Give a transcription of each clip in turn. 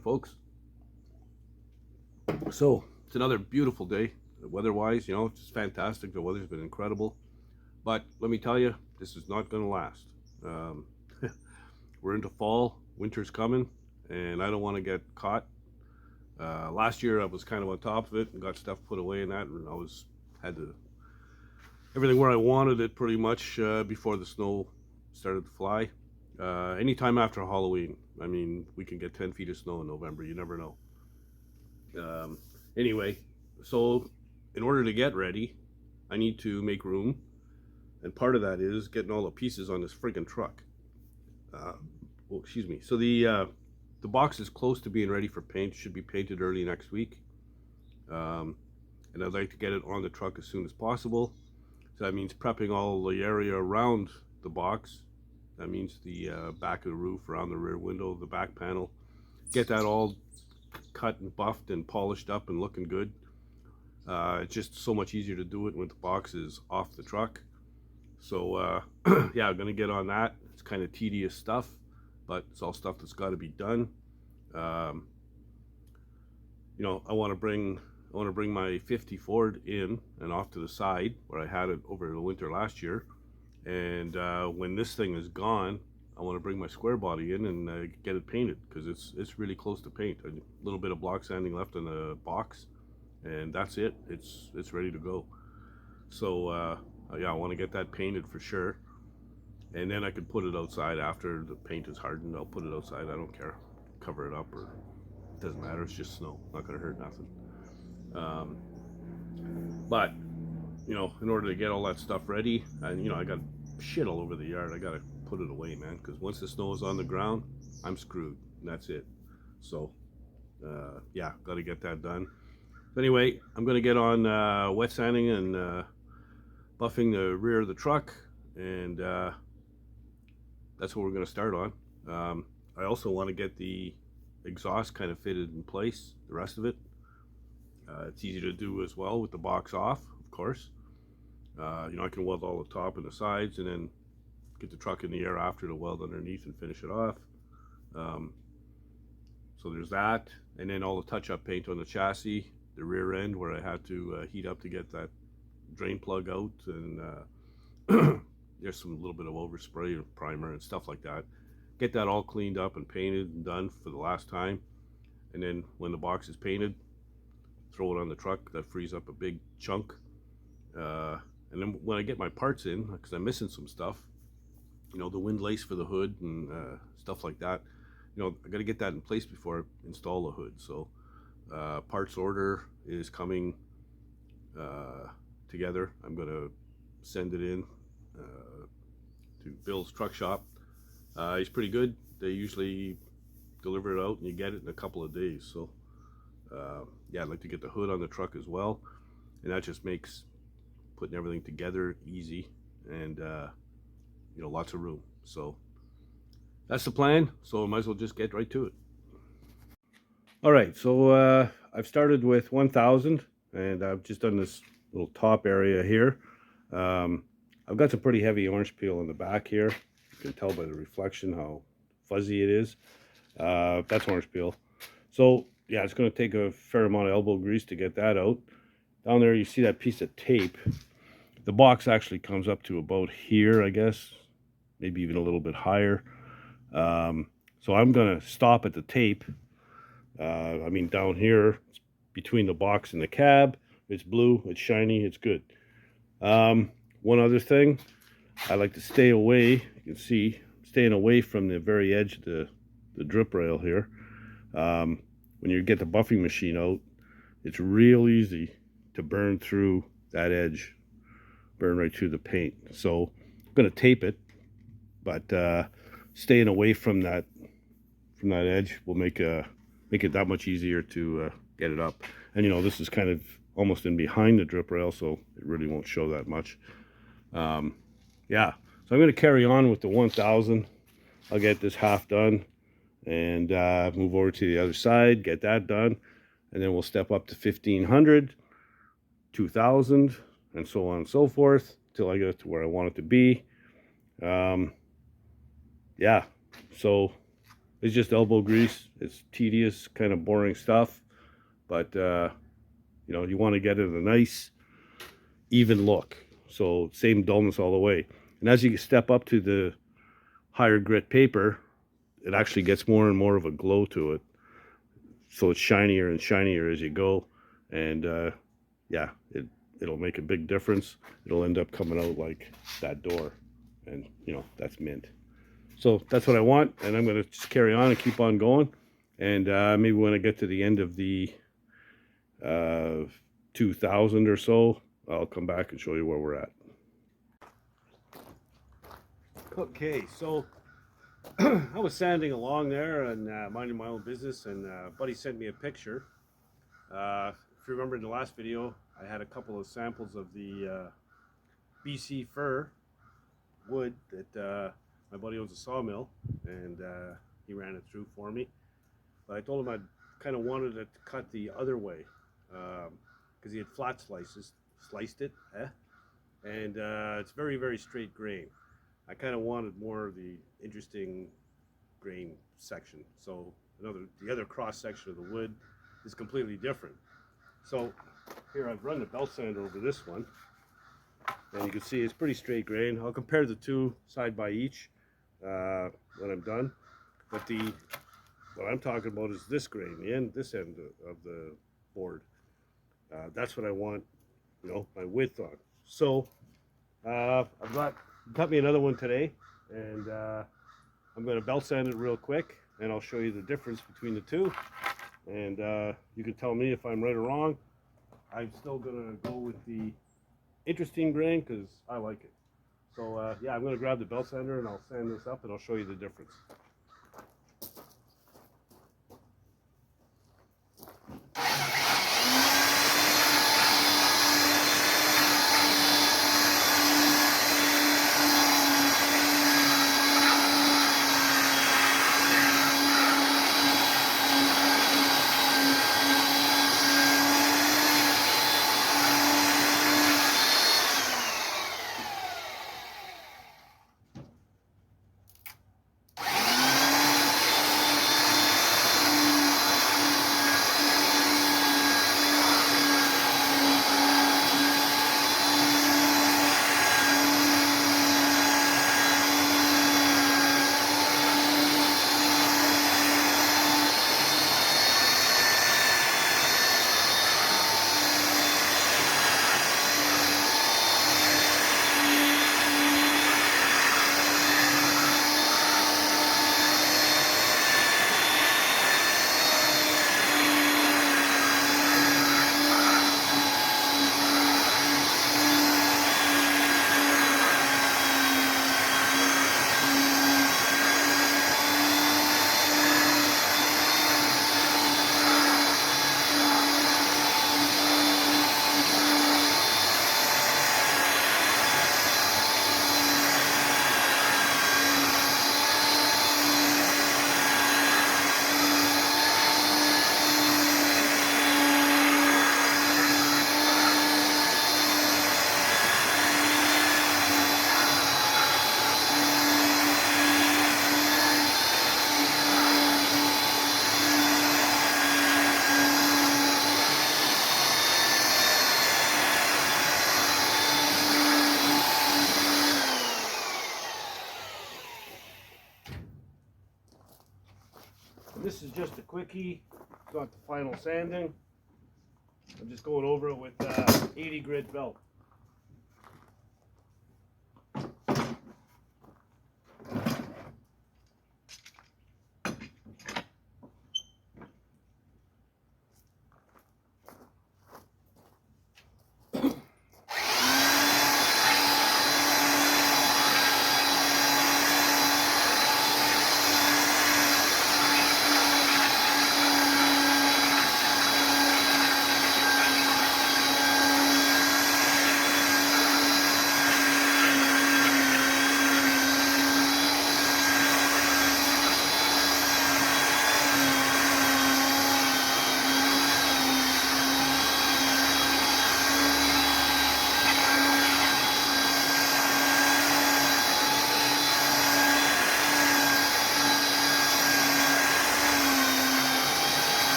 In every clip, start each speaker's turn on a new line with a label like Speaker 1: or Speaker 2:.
Speaker 1: folks. So it's another beautiful day, weather-wise. It's just fantastic. The weather's been incredible, but let me tell you, this is not going to last. Um, we're into fall, winter's coming, and I don't want to get caught. Last year I was kind of on top of it and got stuff put away and that, and had everything where I wanted it pretty much before the snow started to fly. Anytime after Halloween, I mean, we can get 10 feet of snow in November. You never know. Anyway, so in order to get ready, I need to make room, and part of that is getting all the pieces on this friggin' truck. Excuse me. So the box is close to being ready for paint. Should be painted early next week, and I'd like to get it on the truck as soon as possible. So that means prepping all the area around the box. That means the back of the roof, around the rear window, the back panel. Get that all cut and buffed and polished up and looking good. It's just so much easier to do it when the box is off the truck. So yeah, I'm gonna get on that. It's kind of tedious stuff, but it's all stuff that's got to be done. I want to bring my 50 Ford in and off to the side where I had it over the winter last year. And when this thing is gone, I want to bring my square body in and get it painted, because it's really close to paint. A little bit of block sanding left in the box, and that's it. It's ready to go. So yeah, I want to get that painted for sure, and then I could put it outside after the paint is hardened. I'll put it outside. I don't care. Cover it up, or it doesn't matter. It's just snow. Not gonna hurt nothing. But in order to get all that stuff ready, and I got shit all over the yard. I gotta put it away, man, because once the snow is on the ground, I'm screwed, and that's it. So yeah, gotta get that done. But anyway, I'm gonna get on wet sanding and buffing the rear of the truck, and that's what we're gonna start on. I also want to get the exhaust kind of fitted in place, the rest of it. It's easy to do as well with the box off, of course. I can weld all the top and the sides, and then get the truck in the air after to weld underneath and finish it off. So there's that, and then all the touch-up paint on the chassis, the rear end where I had to heat up to get that drain plug out, and there's some little bit of overspray or primer and stuff like that. Get that all cleaned up and painted and done for the last time, and then when the box is painted, throw it on the truck. That frees up a big chunk. And then when I get my parts in, because I'm missing some stuff, the wind lace for the hood and stuff like that, I got to get that in place before I install the hood. So parts order is coming together. I'm going to send it in to Bill's truck shop. He's pretty good. They usually deliver it out and you get it in a couple of days. So yeah, I'd like to get the hood on the truck as well, and that just makes putting everything together easy, and lots of room. So that's the plan. So I might as well just get right to it. All right, so I've started with 1000, and I've just done this little top area here. I've got some pretty heavy orange peel in the back here. You can tell by the reflection how fuzzy it is. That's orange peel. So yeah, it's going to take a fair amount of elbow grease to get that out. Down there you see that piece of tape. The box actually comes up to about here, I guess, maybe even a little bit higher. So I'm going to stop at the tape. I mean, down here, between the box and the cab, it's blue, it's shiny, it's good. One other thing, I like to stay away, you can see, staying away from the very edge of the drip rail here. When you get the buffing machine out, it's real easy to burn through that edge, burn right through the paint. So I'm going to tape it, but staying away from that edge will make it that much easier to get it up. And this is kind of almost in behind the drip rail, so it really won't show that much. Yeah, so I'm going to carry on with the 1000. I'll get this half done and move over to the other side, get that done, and then we'll step up to 1500, 2000, and so on and so forth till I get to where I want it to be. Yeah, so It's just elbow grease. It's tedious, kind of boring stuff, but you know, you want to get it a nice even look. So same dullness all the way. And as you step up to the higher grit paper, it actually gets more and more of a glow to it. So it's shinier and shinier as you go. And yeah, it'll make a big difference. It'll end up coming out like that door. And you know, that's mint. So that's what I want. And I'm going to just carry on and keep on going. And maybe when I get to the end of the 2000 or so, I'll come back and show you where we're at. Okay, so I was sanding along there and minding my own business, and buddy sent me a picture. If you remember in the last video, I had a couple of samples of the BC fir wood that my buddy owns a sawmill, and he ran it through for me. But I told him I kind of wanted it to cut the other way, because he had flat sliced it, and it's very, very straight grain. I kind of wanted more of the interesting grain section. So the other cross section of the wood is completely different. So here I've run the belt sander over this one, and you can see it's pretty straight grain. I'll compare the two side by each when I'm done. But what I'm talking about is this grain, this end of the board. That's what I want, you know, my width on. So I've cut me another one today, and I'm going to belt sand it real quick, and I'll show you the difference between the two, and you can tell me if I'm right or wrong. I'm still going to go with the interesting grain because I like it. So yeah, I'm going to grab the belt sander and I'll sand this up and I'll show you the difference. This is just a quickie. It's not the final sanding. I'm just going over it with 80 grit belt.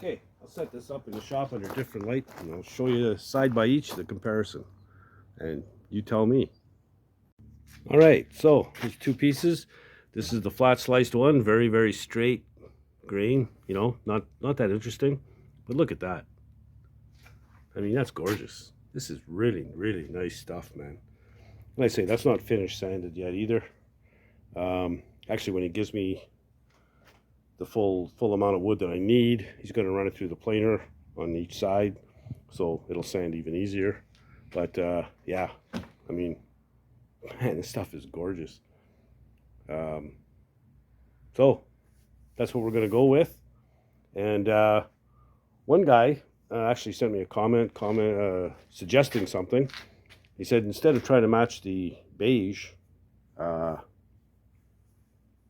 Speaker 1: Okay, I'll set this up in the shop under different light and I'll show you side by each the comparison. And you tell me. All right, so there's two pieces. This is the flat sliced one, very, very straight grain, you know, not that interesting. But look at that. I mean, that's gorgeous. This is really, really nice stuff, man. And I say that's not finished sanded yet either. Actually, when he gives me the full amount of wood that I need, he's going to run it through the planer on each side, so it'll sand even easier. But yeah, I mean, man, this stuff is gorgeous. So that's what we're going to go with. And one guy actually sent me a comment suggesting something. He said instead of trying to match the beige, you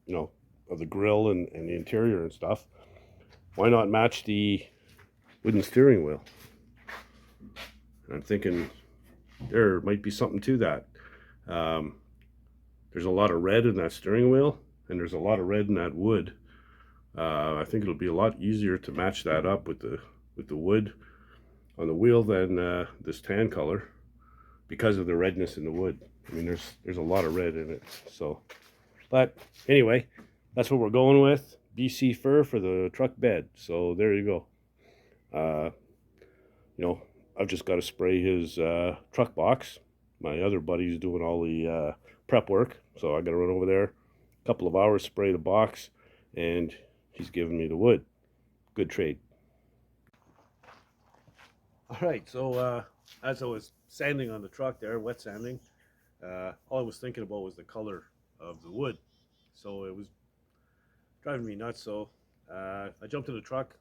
Speaker 1: know, of the grill and the interior and stuff, why not match the wooden steering wheel? And I'm thinking there might be something to that. There's a lot of red in that steering wheel, and there's a lot of red in that wood. I think it'll be a lot easier to match that up with the wood on the wheel than this tan color, because of the redness in the wood. I mean, there's a lot of red in it. So, but anyway, that's what we're going with. BC fir for the truck bed. So there you go. You know, I've just got to spray his truck box. My other buddy's doing all the prep work, so I got to run over there, a couple of hours, spray the box, and he's giving me the wood. Good trade. All right, so as I was sanding on the truck there, wet sanding, all I was thinking about was the color of the wood. So it was driving me nuts. So I jumped in the truck,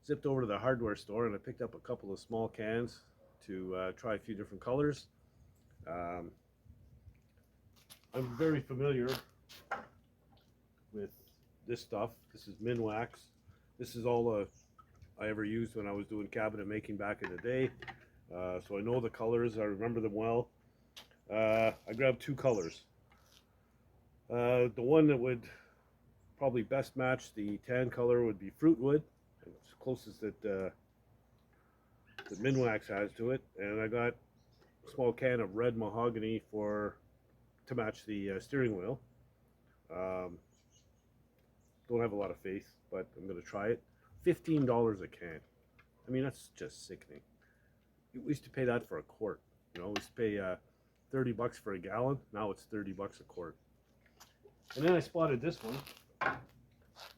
Speaker 1: zipped over to the hardware store, and I picked up a couple of small cans to try a few different colors. I'm very familiar with this stuff. This is Minwax. This is all I ever used when I was doing cabinet making back in the day. So I know the colors, I remember them well. I grabbed two colors. The one that would probably best match the tan color would be Fruitwood. It's closest that Minwax has to it. And I got a small can of red mahogany to match the steering wheel. Don't have a lot of faith, but I'm going to try it. $15 a can. I mean, that's just sickening. We used to pay that for a quart. You know, we used to pay 30 bucks for a gallon. Now it's 30 bucks a quart. And then I spotted this one.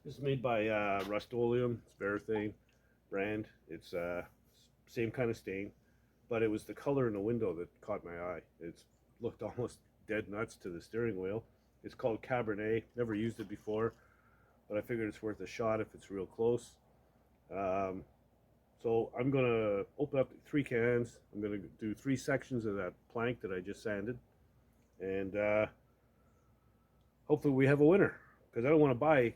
Speaker 1: This is made by Rust-Oleum. It's Varathane brand. It's same kind of stain, but it was the color in the window that caught my eye. It looked almost dead nuts to the steering wheel. It's called Cabernet. Never used it before, but I figured it's worth a shot if it's real close. So I'm gonna open up 3 cans. I'm gonna do 3 sections of that plank that I just sanded, and hopefully we have a winner, because I don't want to buy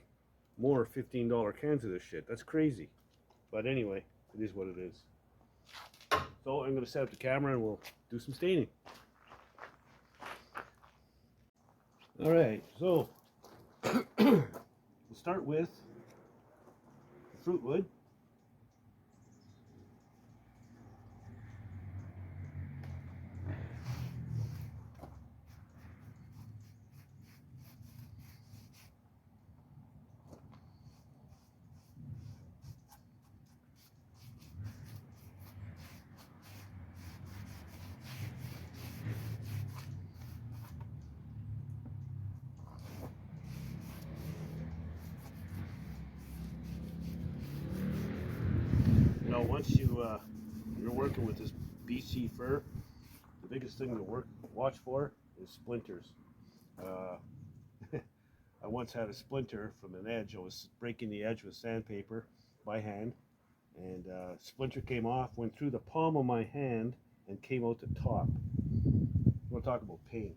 Speaker 1: more $15 cans of this shit. That's crazy. But anyway, it is what it is. So I'm gonna set up the camera and we'll do some staining. All right, so we'll start with the Fruitwood. You know, once you're working with this BC fir, the biggest thing to watch for is splinters. I once had a splinter from an edge. I was breaking the edge with sandpaper by hand, and splinter came off, went through the palm of my hand, and came out the top. You want to talk about pain?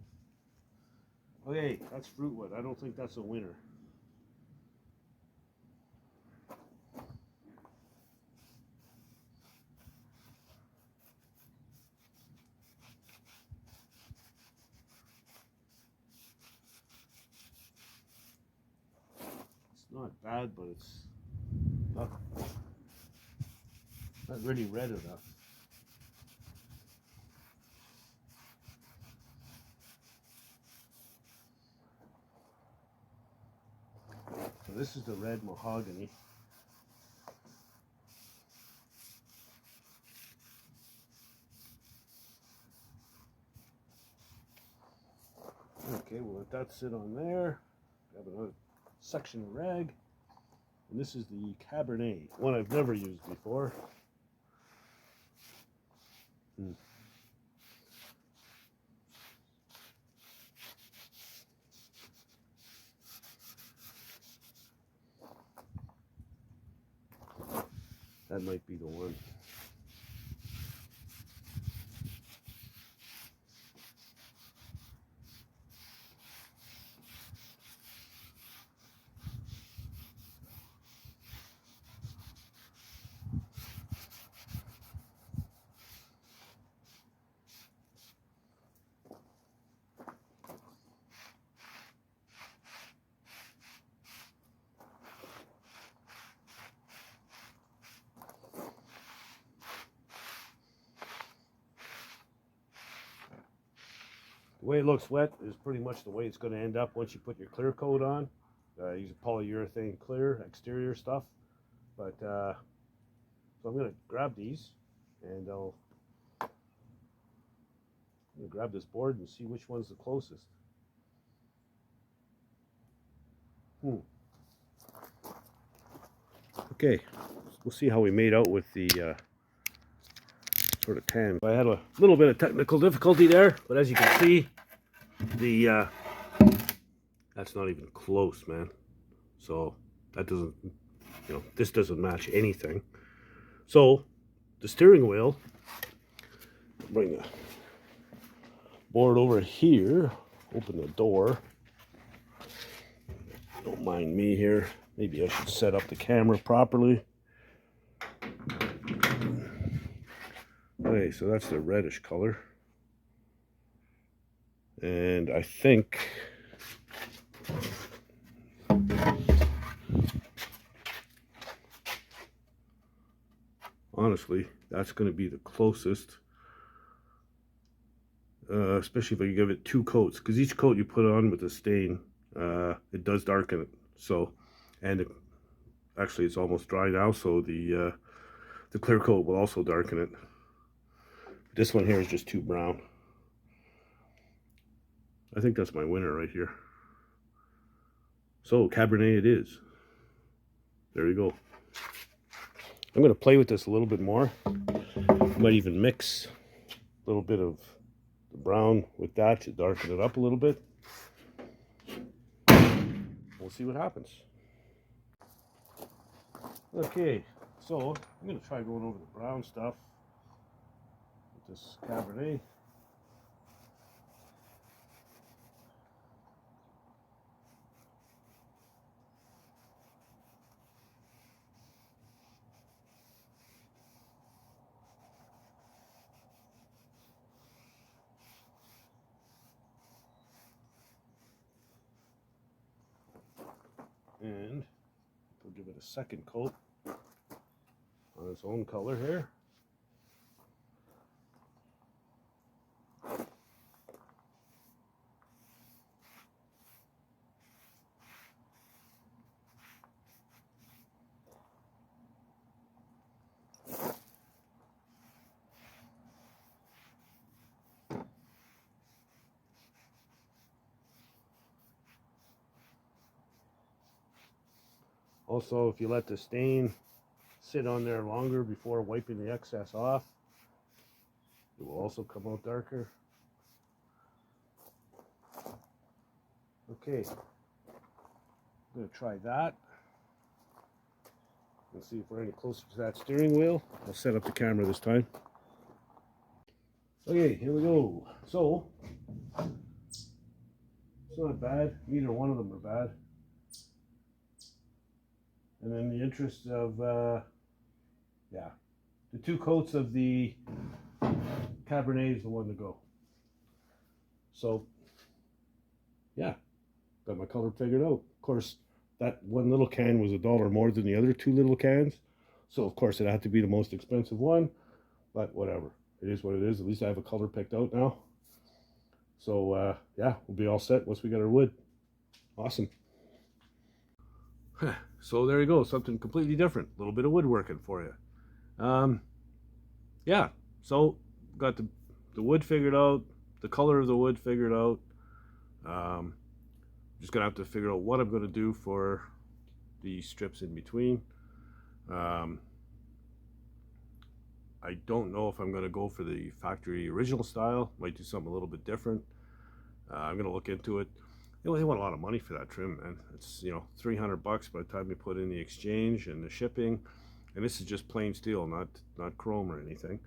Speaker 1: Okay, that's Fruitwood. I don't think that's a winner. It's not bad, but it's not Not really red enough. So this is the red mahogany. Okay, we'll let that sit on there. Grab another section of rag. And this is the Cabernet, one I've never used before. That might be the one. The way it looks wet is pretty much the way it's going to end up once you put your clear coat on. Use a polyurethane clear exterior stuff. But so I'm going to grab these and I'm going to grab this board and see which one's the closest. Okay, we'll see how we made out with the sort of tan. I had a little bit of technical difficulty there, but as you can see, the that's not even close, man. So that doesn't, this doesn't match anything. So the steering wheel, bring the board over here, open the door. Don't mind me here. Maybe I should set up the camera properly. Okay, so that's the reddish color. And I think honestly, that's going to be the closest. Especially if I give it 2 coats, because each coat you put on with a stain, it does darken it. So, and actually it's almost dry now, so the clear coat will also darken it. This one here is just too brown. I think that's my winner right here. So Cabernet it is. There you go. I'm going to play with this a little bit more. Might even mix a little bit of the brown with that to darken it up a little bit. We'll see what happens. Okay, so I'm going to try going over the brown stuff with this Cabernet. And we'll give it a second coat on its own color here. Also, if you let the stain sit on there longer before wiping the excess off, it will also come out darker. Okay, I'm going to try that and see if we're any closer to that steering wheel. I'll set up the camera this time. Okay, here we go. So, it's not bad. Neither one of them are bad. And in the interest of, the 2 coats of the Cabernet is the one to go. So, yeah, got my color figured out. Of course, that one little can was $1 more than the other 2 little cans. So of course it had to be the most expensive one, but whatever. It is what it is. At least I have a color picked out now. So yeah, we'll be all set once we get our wood. Awesome. So there you go, something completely different. A little bit of woodworking for you. Yeah, so got the wood figured out, the color of the wood figured out. Just gonna have to figure out what I'm gonna do for the strips in between. I don't know if I'm gonna go for the factory original style. Might do something a little bit different. I'm gonna look into it. They want a lot of money for that trim, man. It's, you know, $300 by the time you put in the exchange and the shipping, and this is just plain steel, not chrome or anything.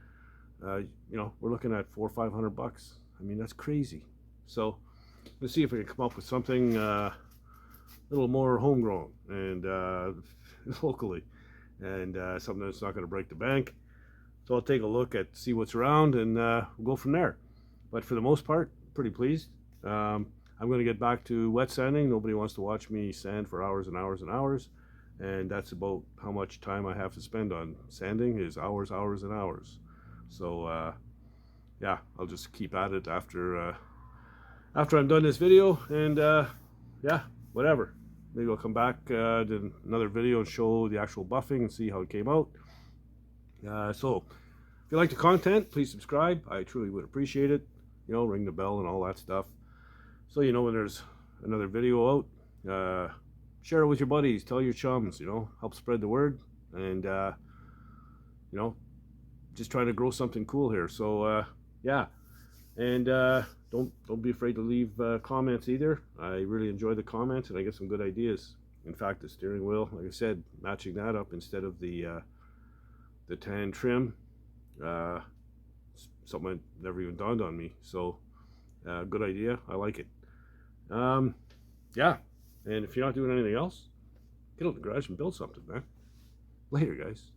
Speaker 1: You know, we're looking at $400 or $500. I mean, that's crazy. So let's see if we can come up with something a little more homegrown and locally, and something that's not going to break the bank. So I'll take a look at, see what's around, and we'll go from there. But for the most part, pretty pleased. I'm going to get back to wet sanding. Nobody wants to watch me sand for hours and hours and hours, and that's about how much time I have to spend on sanding is hours, hours, and hours. So yeah, I'll just keep at it after I'm done this video, and yeah, whatever. Maybe I'll come back to another video and show the actual buffing and see how it came out. So if you like the content, please subscribe. I truly would appreciate it. You know, ring the bell and all that stuff, so you know when there's another video out. Share it with your buddies, tell your chums, you know, help spread the word, and you know, just trying to grow something cool here. So yeah, and don't be afraid to leave comments either. I really enjoy the comments, and I get some good ideas. In fact, the steering wheel, like I said, matching that up instead of the tan trim, something that never even dawned on me. So good idea, I like it. Yeah, and if you're not doing anything else, get out of the garage and build something, man. Later, guys.